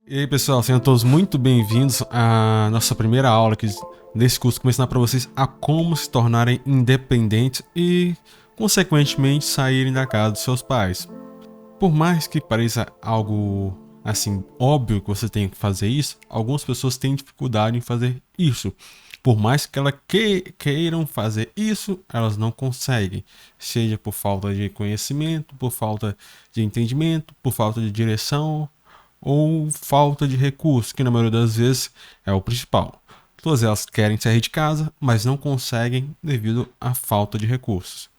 E aí pessoal, sejam todos muito bem-vindos à nossa primeira aula aqui desse curso que vai ensinar para vocês a como se tornarem independentes e, consequentemente, saírem da casa dos seus pais. Por mais que pareça algo assim óbvio que você tem que fazer isso, algumas pessoas têm dificuldade em fazer isso. Por mais que elas queiram fazer isso, elas não conseguem. Seja por falta de conhecimento, por falta de entendimento, por falta de direção ou falta de recursos, que na maioria das vezes é o principal. Todas elas querem sair de casa, mas não conseguem devido à falta de recursos.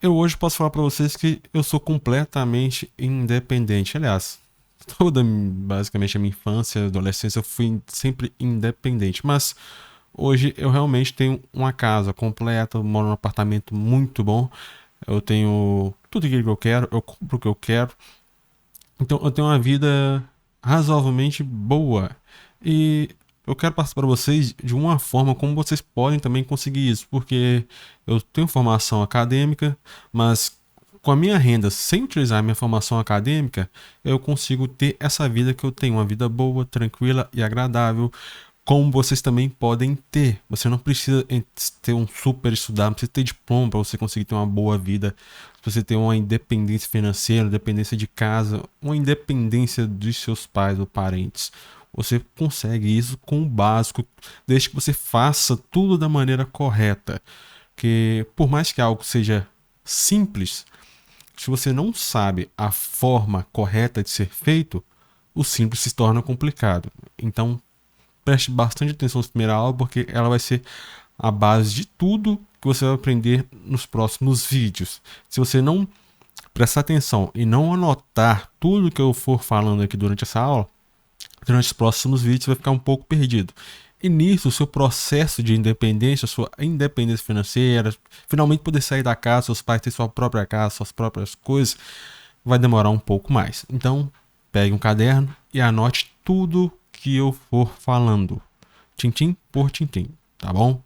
Eu hoje posso falar para vocês que eu sou completamente independente. Aliás, basicamente a minha infância e adolescência eu fui sempre independente, mas hoje eu realmente tenho uma casa completa, eu moro num apartamento muito bom, eu tenho tudo aquilo que eu quero, eu compro o que eu quero, então eu tenho uma vida razoavelmente boa. E eu quero passar para vocês de uma forma como vocês podem também conseguir isso, porque eu tenho formação acadêmica, mas com a minha renda, sem utilizar a minha formação acadêmica, eu consigo ter essa vida que eu tenho, uma vida boa, tranquila e agradável, como vocês também podem ter. Você não precisa ter um super estudado, não precisa ter diploma para você conseguir ter uma boa vida. Você ter uma independência financeira, independência de casa, uma independência dos seus pais ou parentes. Você consegue isso com o básico, desde que você faça tudo da maneira correta. Que por mais que algo seja simples, se você não sabe a forma correta de ser feito, o simples se torna complicado. Então, preste bastante atenção na primeira aula, porque ela vai ser a base de tudo que você vai aprender nos próximos vídeos. Se você não prestar atenção e não anotar tudo que eu for falando aqui durante essa aula, durante os próximos vídeos você vai ficar um pouco perdido. E nisso, o seu processo de independência, sua independência financeira, finalmente poder sair da casa, seus pais ter sua própria casa, suas próprias coisas, vai demorar um pouco mais. Então, pegue um caderno e anote tudo que eu for falando, tintim por tintim, tá bom?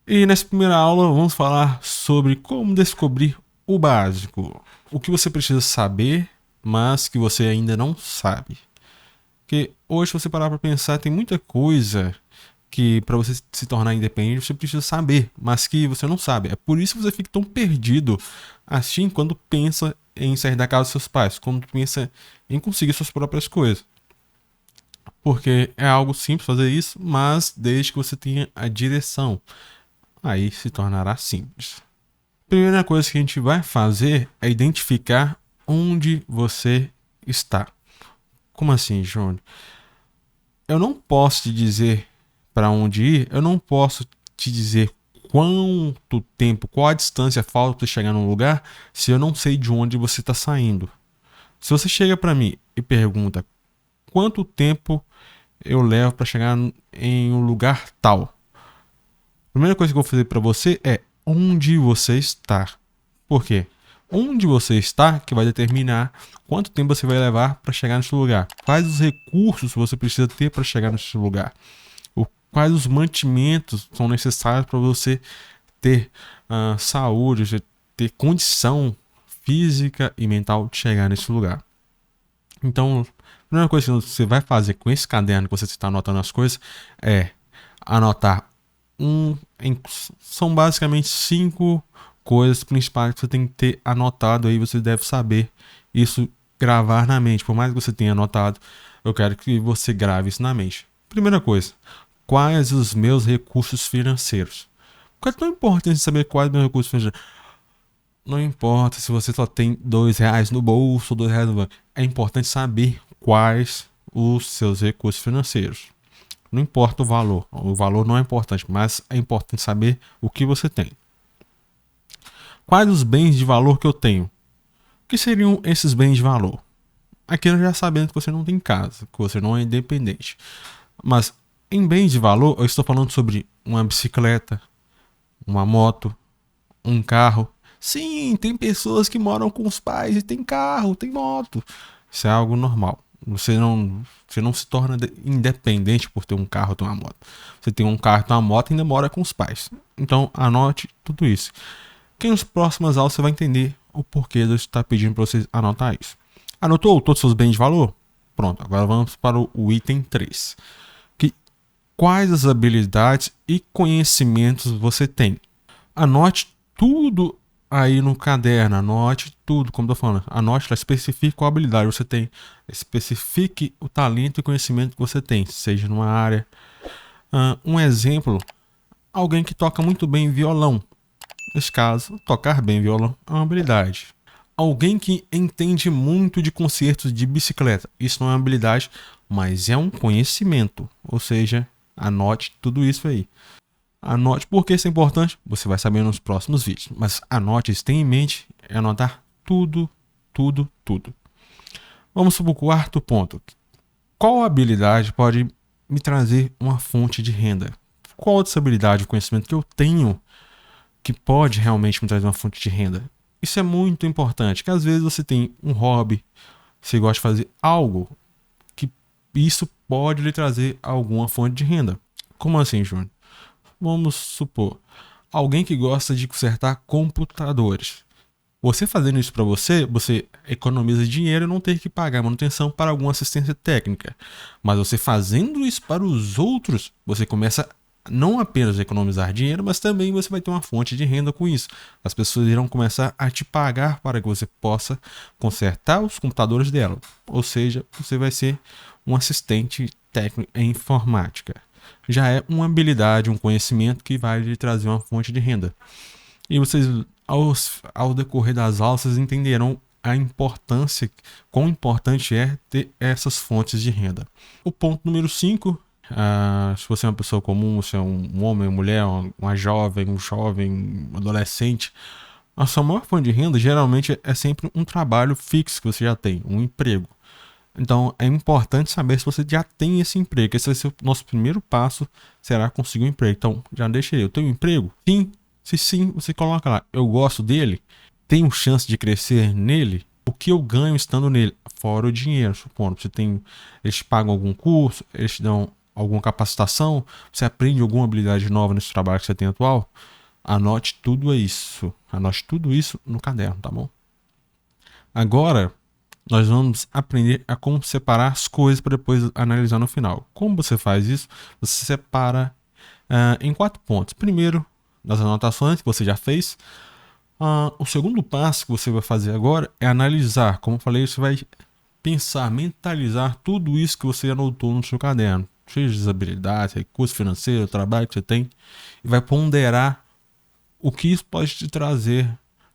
E nessa primeira aula vamos falar sobre como descobrir o básico, o que você precisa saber, mas que você ainda não sabe. Porque hoje, se você parar para pensar, tem muita coisa que para você se tornar independente você precisa saber, mas que você não sabe. É por isso que você fica tão perdido assim quando pensa em sair da casa dos seus pais, quando pensa em conseguir suas próprias coisas. Porque é algo simples fazer isso, mas desde que você tenha a direção, aí se tornará simples. Primeira coisa que a gente vai fazer é identificar onde você está. Como assim, Júnior? Eu não posso te dizer para onde ir, eu não posso te dizer quanto tempo, qual a distância falta para chegar num lugar, se eu não sei de onde você está saindo. Se você chega para mim e pergunta quanto tempo eu levo para chegar em um lugar tal, a primeira coisa que eu vou fazer para você é onde você está. Por quê? Onde você está que vai determinar quanto tempo você vai levar para chegar nesse lugar. Quais os recursos você precisa ter para chegar nesse lugar. Quais os mantimentos são necessários para você ter saúde, ter condição física e mental de chegar nesse lugar. Então, a primeira coisa que você vai fazer com esse caderno que você está anotando as coisas é anotar são basicamente 5 coisas principais que você tem que ter anotado aí, você deve saber isso, gravar na mente. Por mais que você tenha anotado, eu quero que você grave isso na mente. Primeira coisa, quais os meus recursos financeiros? Porque é tão importante saber quais os meus recursos financeiros. Não importa se você só tem R$ 2 no bolso ou R$ 2 no banco. É importante saber quais os seus recursos financeiros. Não importa o valor não é importante, mas é importante saber o que você tem. Quais os bens de valor que eu tenho? O que seriam esses bens de valor? Aqui eu já sabendo que você não tem casa, que você não é independente. Mas em bens de valor, eu estou falando sobre uma bicicleta, uma moto, um carro. Sim, tem pessoas que moram com os pais e tem carro, tem moto. Isso é algo normal. Você não se torna independente por ter um carro ou ter uma moto. Você tem um carro e uma moto e ainda mora com os pais. Então anote tudo isso. Que nas próximas aulas você vai entender o porquê de eu estar pedindo para você anotar isso. Anotou todos os seus bens de valor? Pronto, agora vamos para o item 3. Quais as habilidades e conhecimentos você tem? Anote tudo aí no caderno, anote tudo, como estou falando. Anote, especifique qual habilidade você tem, especifique o talento e conhecimento que você tem, seja numa área. Um exemplo, alguém que toca muito bem violão. Nesse caso, tocar bem violão é uma habilidade. Alguém que entende muito de concertos de bicicleta. Isso não é uma habilidade, mas é um conhecimento. Ou seja, anote tudo isso aí. Anote porque isso é importante. Você vai saber nos próximos vídeos. Mas anote, isso tem em mente, é anotar tudo, tudo, tudo. Vamos para o quarto ponto. Qual habilidade pode me trazer uma fonte de renda? Qual outra habilidade ou conhecimento que eu tenho que pode realmente me trazer uma fonte de renda? Isso é muito importante, que às vezes você tem um hobby, você gosta de fazer algo que isso pode lhe trazer alguma fonte de renda. Como assim, Júnior? Vamos supor, alguém que gosta de consertar computadores. Você fazendo isso para você economiza dinheiro e não ter que pagar manutenção para alguma assistência técnica. Mas você fazendo isso para os outros, você começa não apenas a economizar dinheiro, mas também você vai ter uma fonte de renda com isso. As pessoas irão começar a te pagar para que você possa consertar os computadores dela. Ou seja, você vai ser um assistente técnico em informática. Já é uma habilidade, um conhecimento que vai lhe trazer uma fonte de renda. E vocês, ao decorrer das aulas, vocês entenderão a importância, quão importante é ter essas fontes de renda. O ponto número 5, se você é uma pessoa comum, se é um homem, uma mulher, uma jovem, um jovem, um adolescente, a sua maior fonte de renda geralmente é sempre um trabalho fixo que você já tem, um emprego. Então é importante saber se você já tem esse emprego. Esse vai ser o nosso primeiro passo, será conseguir um emprego. Então já deixei, eu tenho um emprego? Sim. Se sim, você coloca lá, eu gosto dele, tenho chance de crescer nele, o que eu ganho estando nele? Fora o dinheiro, supondo. Eles te pagam algum curso, eles te dão alguma capacitação, você aprende alguma habilidade nova nesse trabalho que você tem atual? Anote tudo isso. Anote tudo isso no caderno, tá bom? Agora, nós vamos aprender a como separar as coisas para depois analisar no final. Como você faz isso? Você separa em 4 pontos. Primeiro, das anotações que você já fez. O segundo passo que você vai fazer agora é analisar. Como eu falei, você vai pensar, mentalizar tudo isso que você anotou no seu caderno. Seja de habilidades, recursos financeiros, trabalho que você tem. E vai ponderar o que isso pode te trazer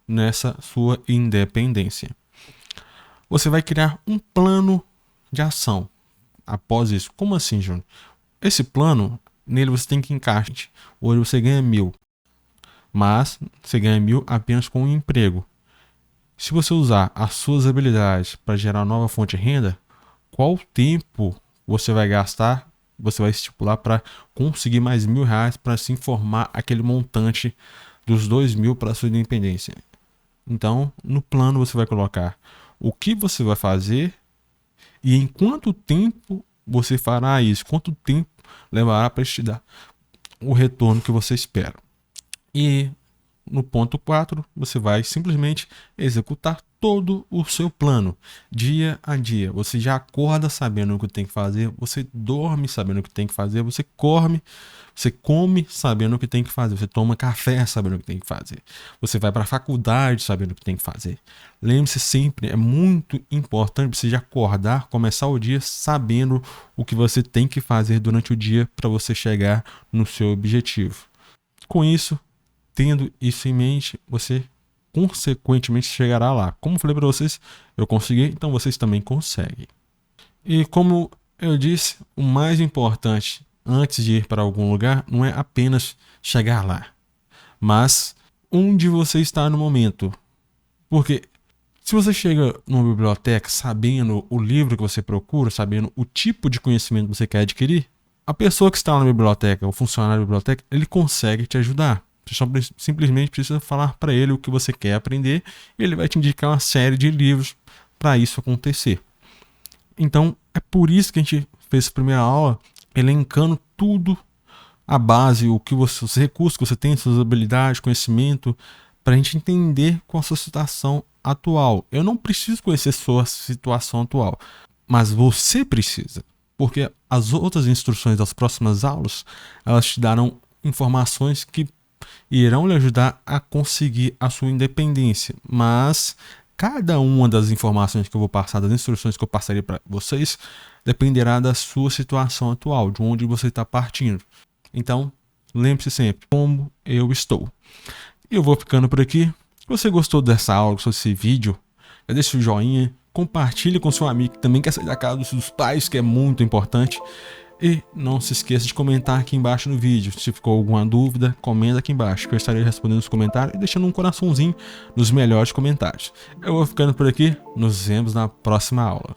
nessa sua independência. Você vai criar um plano de ação após isso. Como assim, Júnior? Esse plano, nele você tem que encaixar. Hoje você ganha 1.000. Mas você ganha 1.000 apenas com um emprego. Se você usar as suas habilidades para gerar nova fonte de renda, qual tempo você vai gastar, você vai estipular para conseguir mais R$1.000 para se informar aquele montante dos 2.000 para a sua independência. Então, no plano você vai colocar o que você vai fazer e em quanto tempo você fará isso, quanto tempo levará para te dar o retorno que você espera. E no ponto 4, você vai simplesmente executar todo o seu plano, dia a dia. Você já acorda sabendo o que tem que fazer, você dorme sabendo o que tem que fazer, você come sabendo o que tem que fazer, você toma café sabendo o que tem que fazer, você vai para a faculdade sabendo o que tem que fazer. Lembre-se sempre, é muito importante você já acordar, começar o dia sabendo o que você tem que fazer durante o dia para você chegar no seu objetivo. Com isso, tendo isso em mente, você consequentemente chegará lá. Como falei para vocês, eu consegui, então vocês também conseguem. E como eu disse, o mais importante antes de ir para algum lugar não é apenas chegar lá, mas onde você está no momento. Porque se você chega numa biblioteca sabendo o livro que você procura, sabendo o tipo de conhecimento que você quer adquirir, a pessoa que está na biblioteca, o funcionário da biblioteca, ele consegue te ajudar. Você simplesmente precisa falar para ele o que você quer aprender e ele vai te indicar uma série de livros para isso acontecer. Então, é por isso que a gente fez essa primeira aula elencando tudo, a base, os recursos que você tem, suas habilidades, conhecimento, para a gente entender qual a sua situação atual. Eu não preciso conhecer sua situação atual, mas você precisa, porque as outras instruções das próximas aulas, elas te darão informações que irão lhe ajudar a conseguir a sua independência, mas cada uma das informações que eu vou passar, das instruções que eu passarei para vocês, dependerá da sua situação atual, de onde você está partindo. Então, lembre-se sempre como eu estou. E eu vou ficando por aqui. Se você gostou dessa aula, gostou desse vídeo, deixe o joinha, compartilhe com seu amigo que também quer sair da casa dos pais, que é muito importante. E não se esqueça de comentar aqui embaixo no vídeo. Se ficou alguma dúvida, comenta aqui embaixo, que eu estarei respondendo os comentários e deixando um coraçãozinho nos melhores comentários. Eu vou ficando por aqui, nos vemos na próxima aula.